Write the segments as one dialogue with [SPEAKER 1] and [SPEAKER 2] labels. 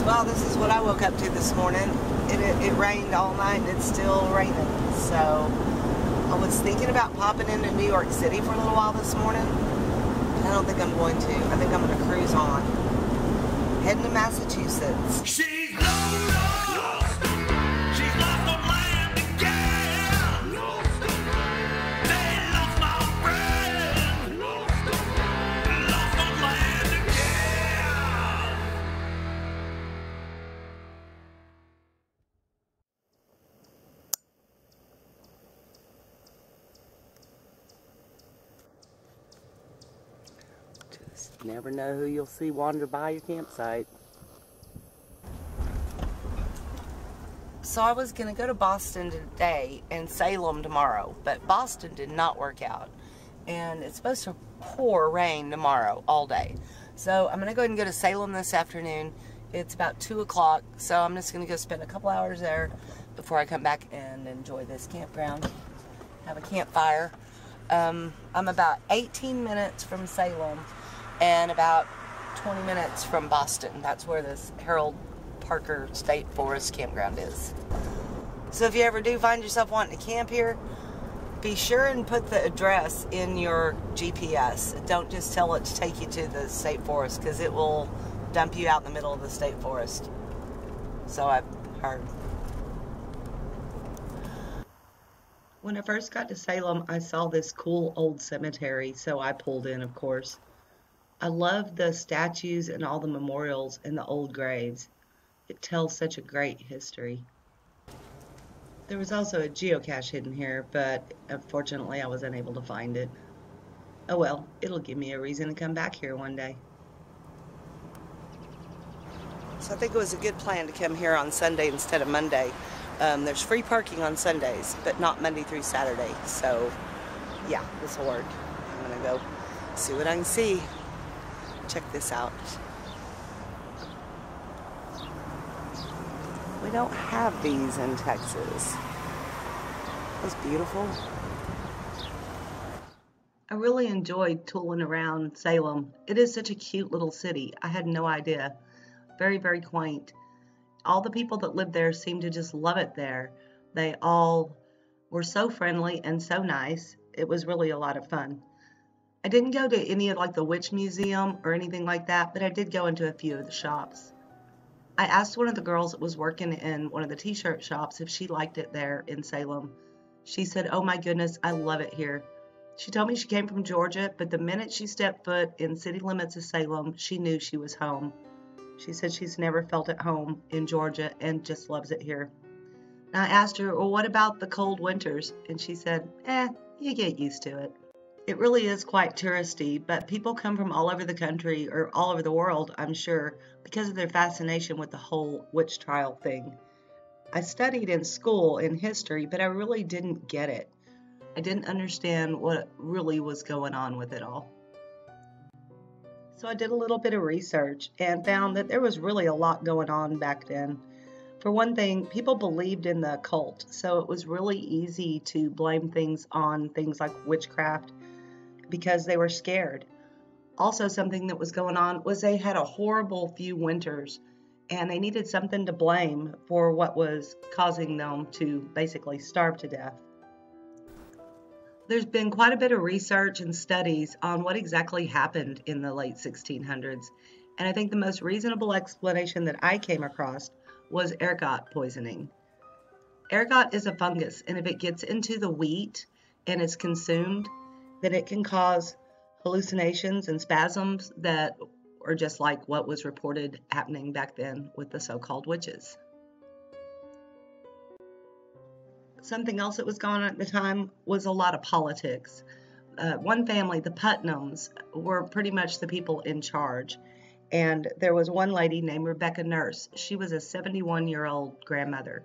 [SPEAKER 1] Well, this is what I woke up to this morning. It rained all night and it's still raining. So I was thinking about popping into New York City for a little while this morning. I don't think I'm going to. I think I'm going to cruise on. Heading to Massachusetts.
[SPEAKER 2] She's Lola. She's lost her land again. They lost my friend. Lost her land again.
[SPEAKER 1] Just never know who you'll see wander by your campsite. So I was going to go to Boston today and Salem tomorrow, but Boston did not work out. And it's supposed to pour rain tomorrow all day. So I'm going to go ahead and go to Salem this afternoon. It's about 2 o'clock, so I'm just going to go spend a couple hours there before I come back and enjoy this campground. Have a campfire. I'm about 18 minutes from Salem and about 20 minutes from Boston. That's where this Harold Parker State Forest campground is. So if you ever do find yourself wanting to camp here, be sure and put the address in your GPS. Don't just tell it to take you to the state forest, because it will dump you out in the middle of the state forest. So I've heard. When I first got to Salem, I saw this cool old cemetery, so I pulled in, of course. I love the statues and all the memorials and the old graves. It tells such a great history. There was also a geocache hidden here, but unfortunately I was unable to find it. Oh well, it'll give me a reason to come back here one day. So I think it was a good plan to come here on Sunday instead of Monday. There's free parking on Sundays, but not Monday through Saturday. So yeah, this will work. I'm gonna go see what I can see. Check this out. We don't have these in Texas. That's beautiful. I really enjoyed tooling around Salem. It is such a cute little city. I had no idea. Very, very quaint. All the people that live there seem to just love it there. They all were so friendly and so nice. It was really a lot of fun. I didn't go to any of like the witch museum or anything like that, but I did go into a few of the shops. I asked one of the girls that was working in one of the t-shirt shops if she liked it there in Salem. She said, "Oh my goodness, I love it here." She told me she came from Georgia, but the minute she stepped foot in city limits of Salem, she knew she was home. She said she's never felt at home in Georgia and just loves it here. And I asked her, "Well, what about the cold winters?" And she said, you get used to it. It really is quite touristy, but people come from all over the country, or all over the world, I'm sure, because of their fascination with the whole witch trial thing. I studied in school in history, but I really didn't get it. I didn't understand what really was going on with it all. So I did a little bit of research and found that there was really a lot going on back then. For one thing, people believed in the occult, so it was really easy to blame things on things like witchcraft because they were scared. Also, something that was going on was they had a horrible few winters, and they needed something to blame for what was causing them to basically starve to death. There's been quite a bit of research and studies on what exactly happened in the late 1600s, and I think the most reasonable explanation that I came across was ergot poisoning. Ergot is a fungus, and if it gets into the wheat and is consumed, then it can cause hallucinations and spasms that are just like what was reported happening back then with the so-called witches. Something else that was going on at the time was a lot of politics. One family, the Putnams, were pretty much the people in charge. And there was one lady named Rebecca Nurse. She was a 71-year-old grandmother.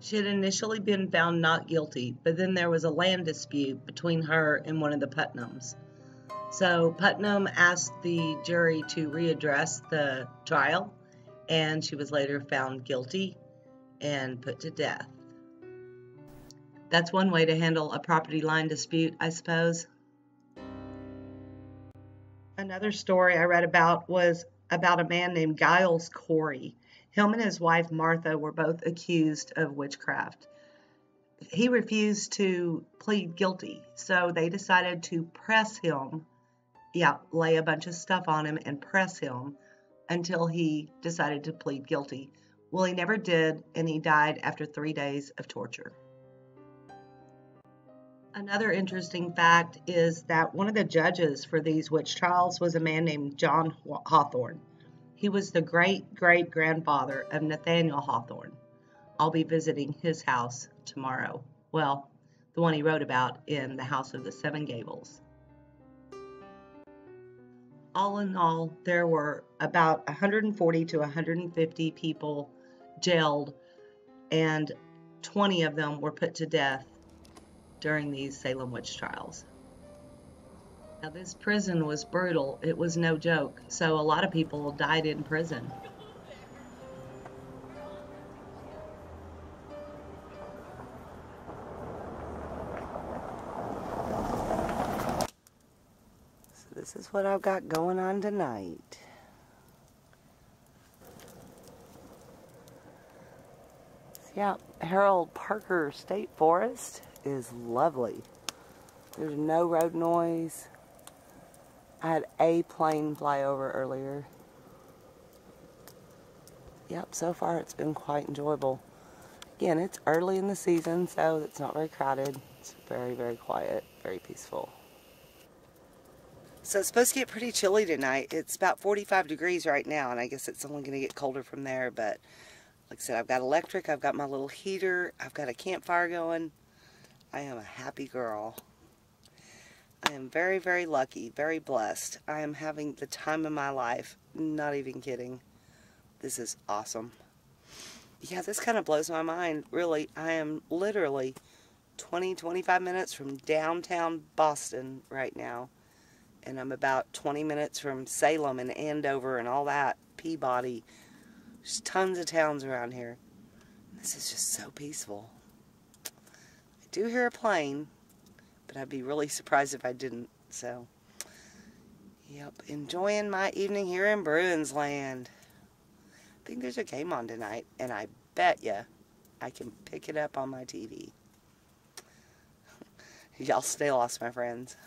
[SPEAKER 1] She had initially been found not guilty, but then there was a land dispute between her and one of the Putnams. So Putnam asked the jury to readdress the trial, and she was later found guilty and put to death. That's one way to handle a property line dispute, I suppose. Another story I read about was about a man named Giles Corey. Him and his wife Martha were both accused of witchcraft. He refused to plead guilty, so they decided to press him. Yeah, lay a bunch of stuff on him and press him until he decided to plead guilty. Well, he never did, and he died after 3 days of torture. Another interesting fact is that one of the judges for these witch trials was a man named John Hawthorne. He was the great-great-grandfather of Nathaniel Hawthorne. I'll be visiting his house tomorrow. Well, the one he wrote about in The House of the Seven Gables. All in all, there were about 140 to 150 people jailed, and 20 of them were put to death during these Salem witch trials. Now, this prison was brutal. It was no joke. So a lot of people died in prison.
[SPEAKER 3] So this is what I've got going on tonight. Yeah, Harold Parker State Forest is lovely. There's no road noise. I had a plane fly over earlier. Yep, so far it's been quite enjoyable. Again, it's early in the season, so it's not very crowded. It's very, very quiet, very peaceful. So it's supposed to get pretty chilly tonight. It's about 45 degrees right now, and I guess it's only going to get colder from there, but like I said, I've got electric, I've got my little heater, I've got a campfire going. I am a happy girl. I am very, very lucky, very blessed. I am having the time of my life. Not even kidding. This is awesome. Yeah, this kind of blows my mind, really. I am literally 20-25 minutes from downtown Boston right now. And I'm about 20 minutes from Salem and Andover and all that, Peabody. There's tons of towns around here. This is just so peaceful. I do hear a plane, but I'd be really surprised if I didn't. So, yep, enjoying my evening here in Bruins Land. I think there's a game on tonight, and I bet ya I can pick it up on my TV. Y'all stay lost, my friends.